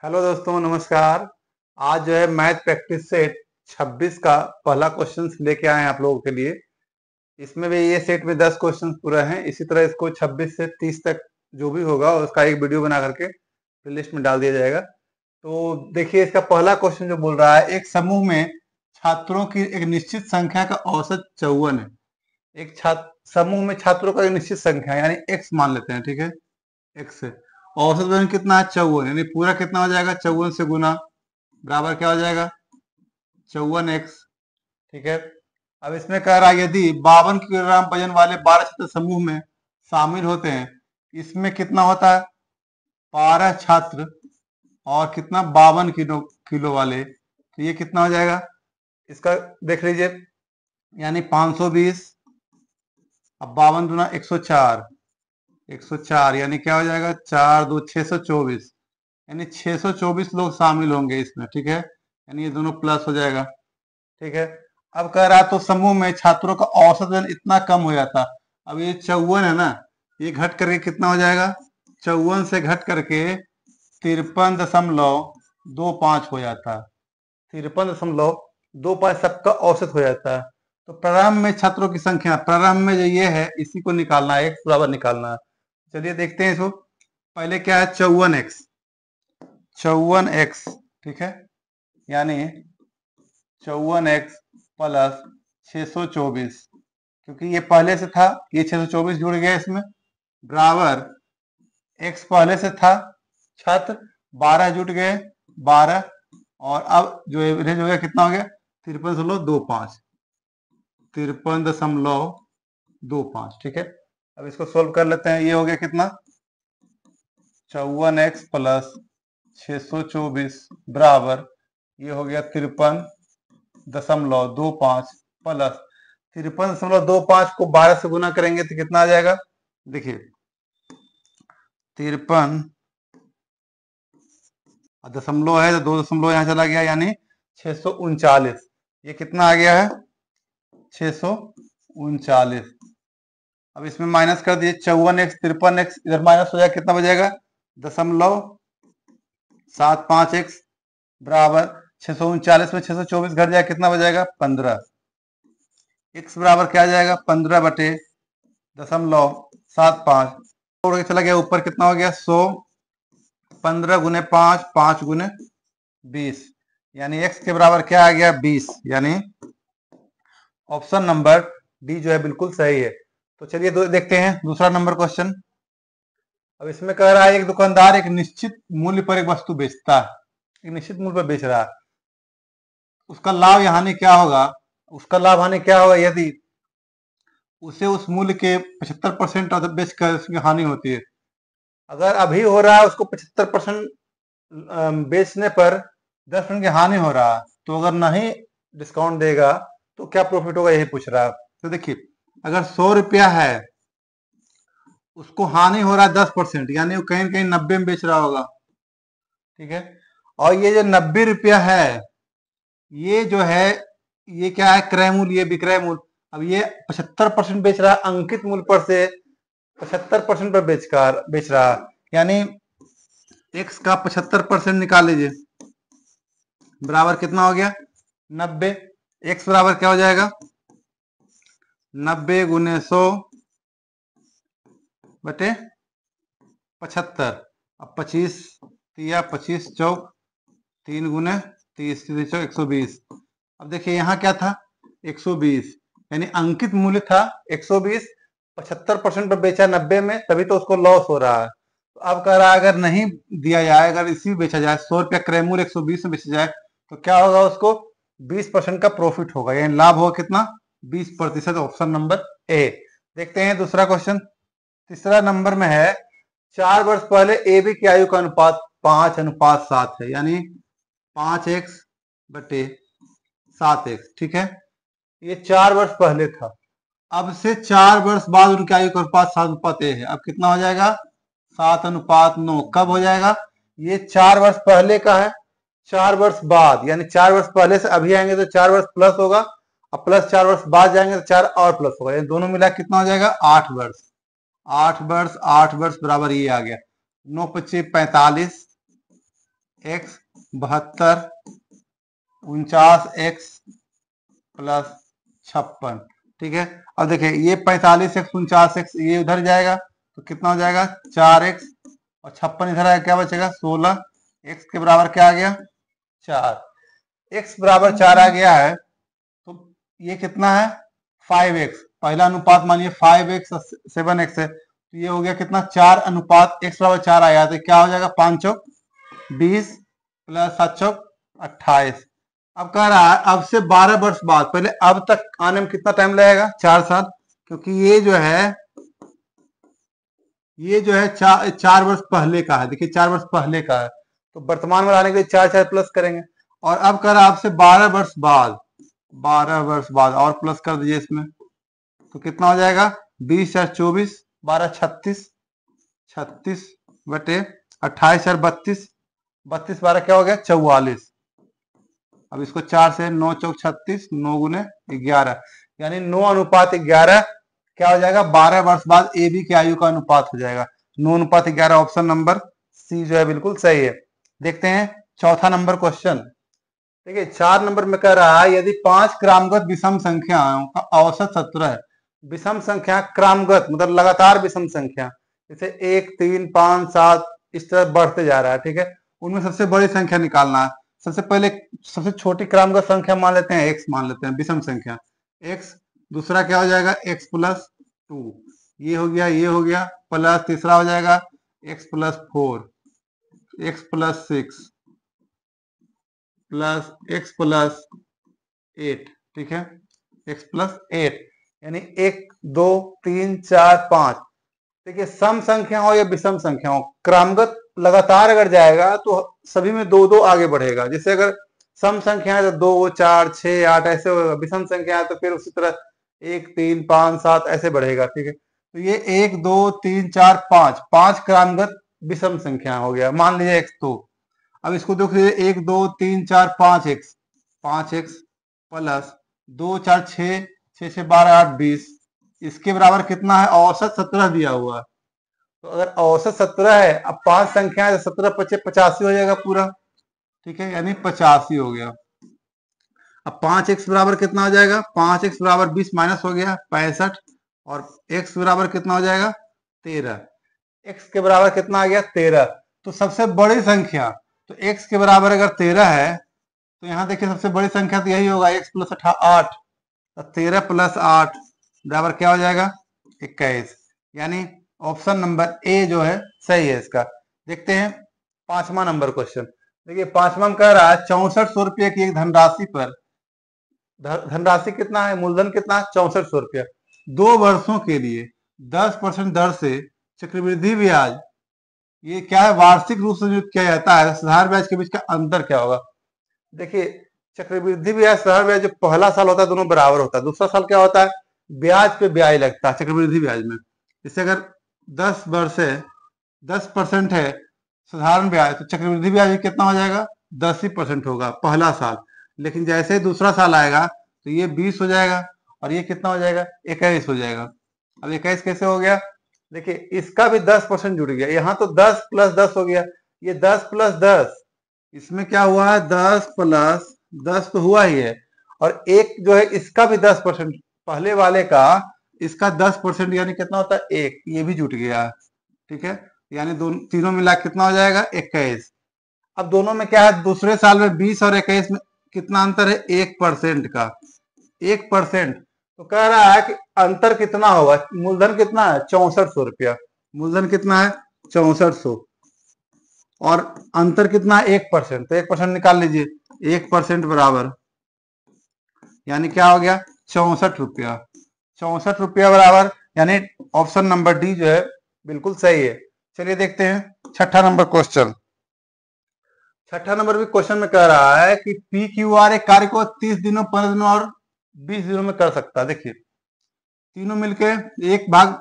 Hello दोस्तों, नमस्कार। आज जो है मैथ प्रैक्टिस सेट 26 का पहला क्वेश्चन लेके आए हैं आप लोगों के लिए। इसमें भी ये सेट में 10 क्वेश्चन पूरा है। इसी तरह इसको 26 से 30 तक जो भी होगा उसका एक वीडियो बना करके प्लेलिस्ट में डाल दिया जाएगा। तो देखिए, इसका पहला क्वेश्चन जो बोल रहा है, एक समूह में छात्रों की एक निश्चित संख्या का औसत 54 है। एक छात्र समूह में छात्रों का एक निश्चित संख्या यानी एक्स मान लेते हैं, ठीक है। एक्स है, औसत वजन कितना है? 54, यानी पूरा कितना हो जाएगा? 54 से गुना बराबर क्या हो जाएगा? 54x, ठीक है। अब इसमें कह रहा है यदि 52 किलोग्राम वजन वाले 12 छात्र समूह में शामिल होते हैं, इसमें कितना होता है? 12 छात्र और कितना? 52 किलो वाले, तो ये कितना हो जाएगा? इसका देख लीजिए, यानी 520। अब 52 दूना 104, 104 यानी क्या हो जाएगा? 4 2 624, यानी 624 लोग शामिल होंगे इसमें, ठीक है। यानी ये दोनों प्लस हो जाएगा, ठीक है। अब कह रहा तो समूह में छात्रों का औसत वजन इतना कम हो जाता। अब ये 54 है ना, ये घट करके कितना हो जाएगा? 54 से घट करके 53.25 हो जाता। 53.25 सबका औसत हो जाता है। तो प्रारंभ में छात्रों की संख्या, प्रारंभ में जो ये है इसी को निकालना है, एक्स बराबर निकालना है। चलिए देखते हैं इसको। पहले क्या है? 54x, 54x, ठीक है। यानी 54x प्लस 624, क्योंकि ये पहले से था, ये 624 जुड़ गया इसमें, बराबर x पहले से था, छात्र 12 जुट गए, 12, और अब जो एवरेज हो गया कितना हो गया? 53.25, 53.25, ठीक है। अब इसको सोल्व कर लेते हैं। ये हो गया कितना? 54x प्लस 624 बराबर, ये हो गया 53.25 प्लस 53.25 को 12 से गुना करेंगे तो कितना आ जाएगा? देखिए, 53 दशमलव है तो 2 दशमलव यहां चला गया, यानी 639। ये कितना आ गया है? 639। अब इसमें माइनस कर दिए, 54x 53x इधर माइनस हो जाएगा, कितना बचेगा? 0.75x बराबर 639 में 624 घट जाएगा, कितना बचेगा? 15। x बराबर क्या आ जाएगा? 15/0.75 चला गया ऊपर, कितना हो गया? 100, 15 गुने 5, 5 गुने 20, यानी x के बराबर क्या आ गया? 20। यानी ऑप्शन नंबर डी जो है बिल्कुल सही है। तो चलिए देखते हैं दूसरा नंबर क्वेश्चन। अब इसमें कह रहा है एक दुकानदार एक निश्चित मूल्य पर एक वस्तु बेचता है, एक निश्चित मूल्य पर बेच रहा है। उसका लाभ या हानि क्या होगा? उसका लाभ हानि क्या होगा यदि उसे उस मूल्य के 75% बेचकर उसकी हानि होती है? अगर अभी हो रहा है उसको 75% बेचने पर 10% की हानि हो रहा है, तो अगर नहीं डिस्काउंट देगा तो क्या प्रॉफिट होगा, यही पूछ रहा है। तो देखिए, अगर 100 रुपया है, उसको हानि हो रहा है 10%, यानी वो कहीं ना कहीं 90 में बेच रहा होगा, ठीक है। और ये जो 90 रुपया है, ये जो है ये क्या है? क्रय मूल्य, ये विक्रय मूल्य। अब ये 75% बेच रहा है अंकित मूल्य पर से 75% पर बेच रहा है, यानी x का 75% निकाल लीजिए, बराबर कितना हो गया? 90। x बराबर क्या हो जाएगा? 90 गुने 100 बटे 75। अब 25 तिया 25 चौक 3 गुने 30 चौक 120। अब देखिए यहाँ क्या था? 120, यानी अंकित मूल्य था 120, 75% पर बेचा 90 में, तभी तो उसको लॉस हो रहा है। तो अब कह रहा है अगर नहीं दिया जाए, अगर इसी में बेचा जाए, 100 रुपया क्रय मूल्य 120 में बेचा जाए, तो क्या होगा? उसको 20% का प्रॉफिट होगा, यानी लाभ होगा कितना? 20%। Option number A. देखते हैं दूसरा क्वेश्चन। तीसरा नंबर में है 4 वर्ष पहले ए बी की आयु का अनुपात 5:7 है, यानी 5x बटे 7x, ठीक है। ये 4 वर्ष पहले था। अब से 4 वर्ष बाद उनकी आयु का अनुपात 7:1 है। अब कितना हो जाएगा? 7:9। कब हो जाएगा? ये 4 वर्ष पहले का है, 4 वर्ष बाद, यानी 4 वर्ष पहले से अभी आएंगे तो 4 वर्ष प्लस होगा, और प्लस 4 वर्ष बाद जाएंगे तो 4 और प्लस होगा, यानी दोनों मिला कितना हो जाएगा? 8 वर्ष। 8 वर्ष, 8 वर्ष बराबर ये आ गया 9 × 25 = 45, एक्स 72, 49x प्लस 56। ठीक है, अब देखिए ये 45x 49x ये उधर जाएगा तो कितना हो जाएगा 4x, और 56 इधर आएगा, क्या बचेगा 16। x के बराबर क्या आ गया 4। x बराबर 4 आ गया है तो ये कितना है 5x, पहला अनुपात मानिए 5x और 7x है, तो ये हो गया कितना 4 अनुपात x बराबर 4 आया, तो क्या हो जाएगा 5 चौक 20 प्लस 7 चौक 28। अब कह रहा है अब से 12 वर्ष बाद, पहले अब तक आने में कितना टाइम लगेगा 4 साल, क्योंकि ये जो है 4 वर्ष पहले का है। देखिए 4 वर्ष पहले का है तो वर्तमान में लाने के लिए 4 प्लस करेंगे। और अब कह रहा है आपसे 12 वर्ष बाद, 12 वर्ष बाद और प्लस कर दीजिए इसमें, तो कितना हो जाएगा 20 4 24, 12 36, 36 बटे 28 4 32, 32 12 क्या हो गया 44। अब इसको 4 से 9 चौक 36, 9 गुने 11, यानी 9 अनुपात 11 क्या हो जाएगा 12 वर्ष बाद ए बी की आयु का अनुपात हो जाएगा 9 अनुपात 11। ऑप्शन नंबर सी जो है बिल्कुल सही है। देखते हैं चौथा नंबर क्वेश्चन। देखिए 4 नंबर में कह रहा है यदि 5 क्रमागत विषम संख्याओं का औसत 17 है। विषम संख्या क्रमागत मतलब लगातार विषम संख्या, जैसे 1 3 5 7 इस तरह बढ़ते जा रहा है। ठीक है, उनमें सबसे बड़ी संख्या निकालना है। सबसे पहले सबसे छोटी क्रमागत संख्या मान लेते हैं x, मान लेते हैं विषम संख्या x। दूसरा क्या हो जाएगा x प्लस 2, ये हो गया प्लस तीसरा हो जाएगा x plus 4, x plus 6 plus x plus 8। ठीक है, x प्लस 8 यानी 1 2 3 4 5। देखिए सम संख्या हो या विषम संख्या हो, क्रमगत लगातार अगर जाएगा तो सभी में 2 2 आगे बढ़ेगा। जैसे अगर सम संख्या है तो 2 4 6 8 ऐसे होगा, विषम संख्या है तो फिर उसी तरह 1 3 5 7 ऐसे बढ़ेगा। ठीक है, तो ये 1 2 3 4 5 5 क्रमगत विषम संख्या हो गया, मान लीजिए x। तो अब इसको देखिए 1 2 3 4 5x, 5x प्लस 2 4 6 6 6 12 8 20, इसके बराबर कितना है औसत 17 दिया हुआ है। तो अगर औसत 17 है, अब 5 संख्या है तो 17 25 85 हो जाएगा पूरा। ठीक है, यानी 85 हो गया। अब 5x बराबर कितना हो जाएगा 5x बराबर 20 माइनस हो गया 65, और x बराबर कितना हो जाएगा 13। x के बराबर कितना आ गया 13। तो सबसे बड़ी संख्या तो x के बराबर अगर 13 है तो यहाँ देखिए सबसे बड़ी संख्या तो यही होगा x प्लस 8। 13 प्लस 8 बराबर क्या हो जाएगा 21, यानी ऑप्शन नंबर ए जो है सही है इसका। देखते हैं 5वां नंबर क्वेश्चन। देखिए 5वां में कह रहा है 6400 रुपये की एक धनराशि पर, धनराशि कितना है मूलधन कितना 6400 रुपया, 2 वर्षों के लिए 10% दर से चक्रवृद्धि ब्याज, ये क्या है वार्षिक रूप से नियुक्त किया जाता है, साधारण ब्याज के बीच का अंतर क्या होगा। देखिए चक्रवृद्धि ब्याज साधारण ब्याज जो पहला साल होता है दोनों बराबर होता है, दूसरा साल क्या होता है ब्याज पे ब्याज लगता है चक्रवृद्धि ब्याज में। जैसे अगर 10 वर्ष है 10% है साधारण ब्याज, तो चक्रवृद्धि ब्याज कितना हो जाएगा 10% होगा पहला साल। लेकिन जैसे ही दूसरा साल आएगा तो ये 20 हो जाएगा और ये कितना हो जाएगा 21 हो जाएगा। अब 21 कैसे हो गया, देखिए इसका भी 10% जुड़ गया, यहाँ तो 10 प्लस 10 हो गया, ये 10 प्लस 10, इसमें क्या हुआ है 10 प्लस 10 तो हुआ ही है, और एक जो है इसका भी 10%, पहले वाले का इसका 10% यानी कितना होता है 1, ये भी जुट गया। ठीक है, यानी दोनों तीनों मिला कितना हो जाएगा 21। अब दोनों में क्या है दूसरे साल में 20 और 21 में कितना अंतर है 1% का, 1%। तो कह रहा है कि अंतर कितना होगा, मूलधन कितना है 6400 रुपया, मूलधन कितना है 6400 और अंतर कितना है 1%, तो 1% निकाल लीजिए, 1% बराबर यानी क्या हो गया 64 रुपया, 64 रुपया बराबर, यानी ऑप्शन नंबर डी जो है बिल्कुल सही है। चलिए देखते हैं 6ठा नंबर क्वेश्चन। 6ठा नंबर भी क्वेश्चन में कह रहा है कि पी क्यू आर एक कार्य को 30 दिनों 15 दिनों और 20 दिनों में कर सकता है। देखिए तीनों मिलके एक भाग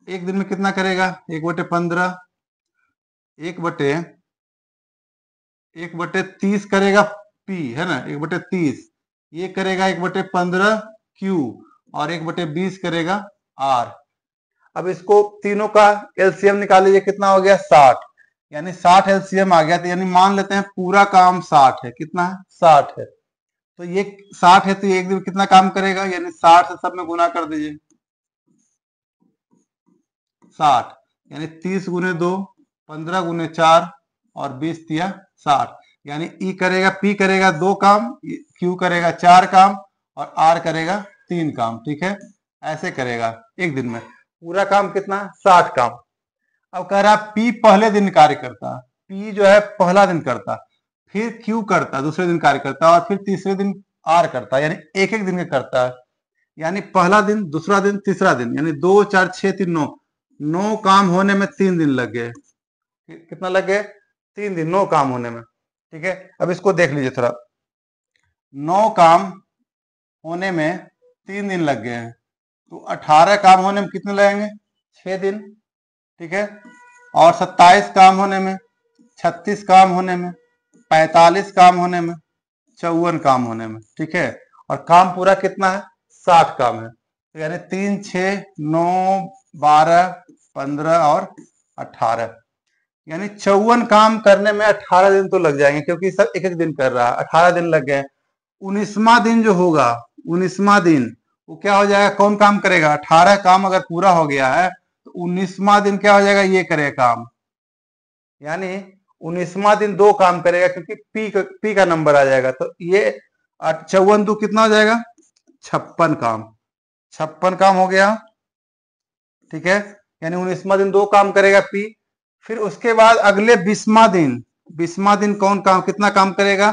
एक दिन में कितना करेगा 1/15, 1/30 करेगा पी है ना, 1/30 ये करेगा 1/15 क्यू और 1/20 करेगा आर। अब इसको तीनों का एलसीएम निकाल लीजिए कितना हो गया 60। यानी 60 एलसीएम आ गया। तो यानी मान लेते हैं पूरा काम 60 है। कितना है? 60 है। तो ये 60 है तो ये एक दिन कितना काम करेगा? यानी 60 से सब में गुना कर दीजिए। 60 यानी 30 गुने 2, 15 गुने 4 और 20 दिया 60। यानी ई करेगा, पी करेगा 2 काम, क्यू करेगा 4 काम और आर करेगा 3 काम। ठीक है, ऐसे करेगा एक दिन में। पूरा काम कितना? 60 काम। अब कह रहा है पी पहले दिन कार्य करता, पी जो है पहला दिन करता, फिर क्यू करता दूसरे दिन कार्य करता और फिर तीसरे दिन आर करता, यानी एक एक दिन का करता है। यानी पहला दिन, दूसरा दिन, तीसरा दिन, यानी 2 4 6 3 9, 9 काम होने में 3 दिन लग गए। कितना लग गए? 3 दिन 9 काम होने में। ठीक है, अब इसको देख लीजिए थोड़ा। 9 काम होने में 3 दिन लग गए हैं, तो 18 काम होने में कितने लगेंगे? 6 दिन। ठीक है, और 27 काम होने में, 36 काम होने में, 45 काम होने में, 54 काम होने में। ठीक है, और काम पूरा कितना है? 60 काम है। तो यानी 3 6 9 12 15 और 18, यानी 54 काम करने में 18 दिन तो लग जाएंगे, क्योंकि सब एक एक दिन कर रहा है। 18 दिन लग गए। 19वां दिन जो होगा, 19वां दिन वो क्या हो जाएगा? कौन काम करेगा? 18 काम अगर पूरा हो गया है तो 19वां दिन क्या हो जाएगा? ये करेगा काम। यानी 19वां दिन 2 काम करेगा, क्योंकि पी का नंबर आ जाएगा। तो ये 54 2 कितना हो जाएगा? 56 काम। 56 काम हो गया। ठीक है, यानी 19वां दिन 2 काम करेगा पी। फिर उसके बाद अगले 20वां दिन, 20वां दिन कौन काम, कितना काम करेगा?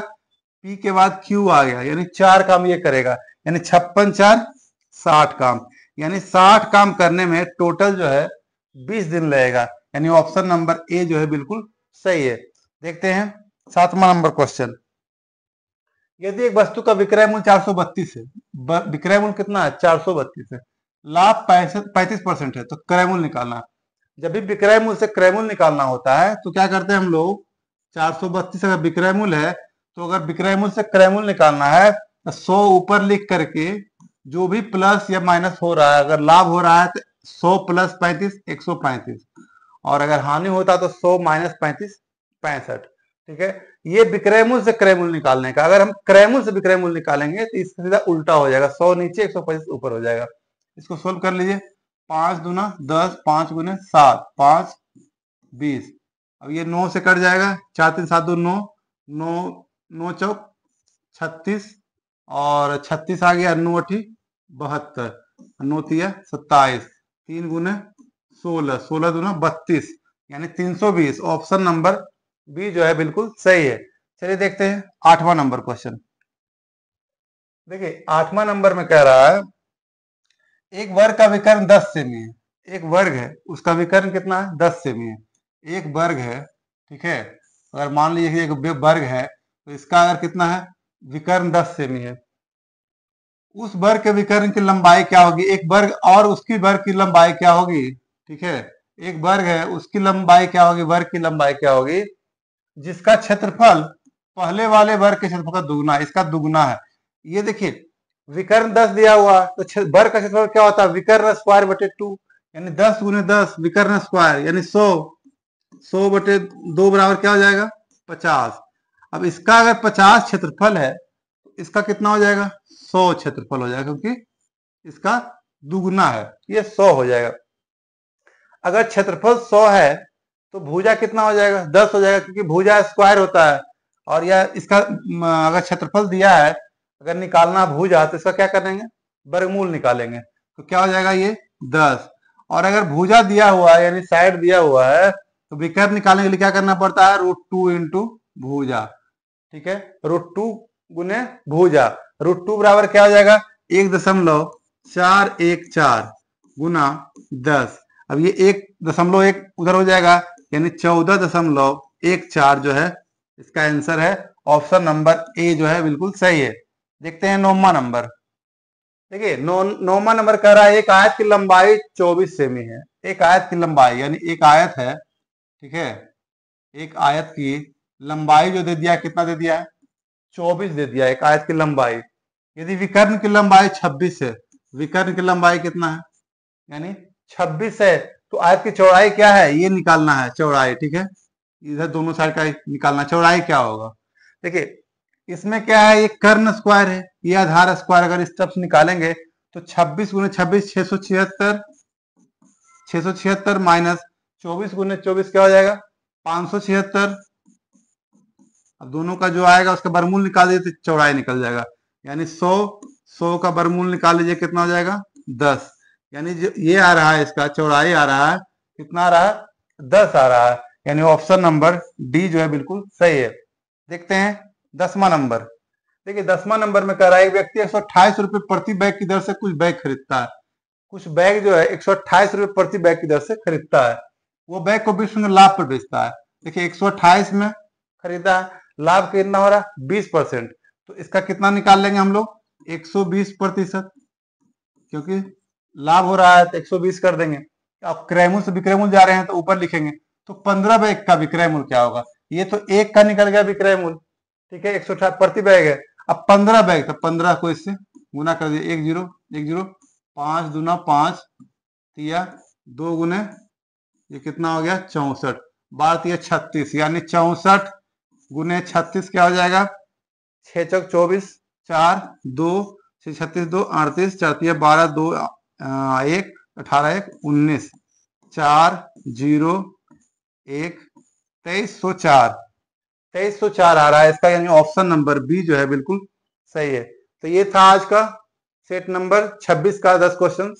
पी के बाद क्यू आ गया, यानी 4 काम ये करेगा। यानी 56 4 60 काम। यानी 60 काम करने में टोटल जो है 20 दिन लगेगा। यानी ऑप्शन नंबर ए जो है बिल्कुल सही है। देखते हैं 7वां नंबर क्वेश्चन। यदि एक वस्तु का विक्रय मूल्य 432 है, विक्रय मूल्य कितना है? 432 है, लाभ 35% है, तो क्रय मूल्य निकालना है। जब भी विक्रय मूल्य से क्रय मूल्य निकालना होता है तो क्या करते हैं हम लोग? 432 अगर विक्रय मूल्य है तो अगर विक्रय मूल्य से क्रय मूल्य निकालना है तो 100 ऊपर लिख करके जो भी प्लस या माइनस हो रहा है, अगर लाभ हो रहा है तो 100 प्लस 35 135, और अगर हानि होता है तो 100 माइनस 35 65। ठीक है, ये विक्रय मूल्य से क्रय मूल्य निकालने का। अगर हम क्रय मूल्य से विक्रय मूल्य निकालेंगे तो इसका सीधा उल्टा हो जाएगा, 100 नीचे 125 ऊपर हो जाएगा। इसको सोल्व कर लीजिए। 5 दूना 10, 5 गुने 7, 5 20। अब ये 9 से कट जाएगा, 4 3 7 2 9, 9 9 चौक 36 और 36 आ गया, 9 8 72, 9 तिया 27, 3 गुने 16, 16 दूना 32, यानी 320। ऑप्शन नंबर बी जो है बिल्कुल सही है। चलिए देखते हैं 8वां नंबर क्वेश्चन। देखिए 8वां नंबर में कह रहा है एक वर्ग का विकर्ण 10 सेमी है। एक वर्ग है, उसका विकर्ण कितना है? 10 सेमी है। एक वर्ग है, ठीक है, अगर मान लीजिए एक वर्ग है तो इसका अगर कितना है? विकर्ण 10 सेमी है। उस वर्ग के विकर्ण की लंबाई क्या होगी? एक वर्ग और उसकी वर्ग की लंबाई क्या होगी? ठीक है, एक वर्ग है, उसकी लंबाई क्या होगी? वर्ग की लंबाई क्या होगी? जिसका क्षेत्रफल पहले वाले वर्ग के क्षेत्रफल का दुगुना है, इसका दुगुना है। ये देखिए विकर्ण 10 दिया हुआ तो वर्ग का क्षेत्रफल क्या होता है? विकर्ण स्क्वायर बटे 2, यानी 10 गुने 10 विकर्ण स्क्वायर, यानी 100, 100 बटे 2 बराबर क्या हो जाएगा? 50। अब इसका अगर 50 क्षेत्रफल है तो इसका कितना हो जाएगा? 100 क्षेत्रफल हो जाएगा, क्योंकि इसका दुगुना है, ये 100 हो जाएगा। अगर क्षेत्रफल 100 है तो भुजा कितना हो जाएगा? 10 हो जाएगा, क्योंकि भुजा स्क्वायर होता है। और यह इसका अगर क्षेत्रफल दिया है, अगर निकालना भुजा तो इसका क्या करेंगे? वर्गमूल निकालेंगे, तो क्या हो जाएगा? ये 10। और अगर भुजा दिया हुआ है यानी साइड दिया हुआ है तो विकर्ण निकालने के लिए क्या करना पड़ता है? √2 इंटू भुजा। ठीक है, √2 गुने भुजा। √2 बराबर क्या हो जाएगा? 1.414 गुना 10। अब ये 1.1 उधर हो जाएगा, यानी 14.14 जो है इसका आंसर है। ऑप्शन नंबर ए जो है बिल्कुल सही है। देखते हैं 9वां नंबर। देखिए 9वां नंबर कह रहा है एक आयत की लंबाई 24 सेमी है। एक आयत की लंबाई यानी एक आयत है, ठीक है, एक आयत की लंबाई जो दे दिया है, कितना दे दिया है? 24 दे दिया है एक आयत की लंबाई। यदि विकर्ण की लंबाई 26 है, विकर्ण की लंबाई कितना है? यानी 26 है, तो आयत की चौड़ाई क्या है? ये निकालना है चौड़ाई। ठीक है, इधर दोनों साइड का निकालना, चौड़ाई क्या होगा। देखिए इसमें क्या है, ये कर्ण स्क्वायर है, ये आधार स्क्वायर, अगर इस तरफ से निकालेंगे तो 26 गुने 26 676, 676 माइनस 24 गुने 24 क्या हो जाएगा 576। अब दोनों का जो आएगा उसका वर्गमूल निकाल दीजिए तो चौड़ाई निकल जाएगा, यानी 100 का वर्गमूल निकाल लीजिए कितना हो जाएगा 10, यानी जो ये आ रहा है इसका चौड़ाई आ रहा है कितना आ रहा है 10 आ रहा है, यानी ऑप्शन नंबर डी जो है बिल्कुल सही है। देखते हैं 10वां नंबर। देखिए 10वां नंबर में कह रहा है एक व्यक्ति 128 रुपए प्रति बैग की दर से कुछ बैग खरीदता है, कुछ बैग जो है 128 रुपए प्रति बैग की दर से खरीदता है, वो बैग को 20 में लाभ पर बेचता है। देखिए 128 में खरीदा है, लाभ कितना हो रहा है 20%, तो इसका कितना निकाल लेंगे हम लोग 120%, क्योंकि लाभ हो रहा है तो 120 कर देंगे। अब क्रयमूल्य से विक्रय मूल्य जा रहे हैं तो ऊपर लिखेंगे, तो 15 बैग का विक्रय मूल्य क्या होगा, ये तो एक का निकल गया विक्रय मूल्य, ठीक है 128 प्रति बैग है। अब 15 बैग, तो 15 को इससे गुना कर दिए, 10 5 दूना 5 तिया 2 गुने ये कितना हो गया 64, 12 तिया 36, यानी 64 गुने 36 क्या हो जाएगा 6 चौक 24, 4 2 36 2 38, 4 तिया 12 2 1 18 1 19, 4 0 1 2304, 2304 आ रहा है इसका, यानी ऑप्शन नंबर बी जो है बिल्कुल सही है। तो ये था आज का सेट नंबर 26 का 10 क्वेश्चन।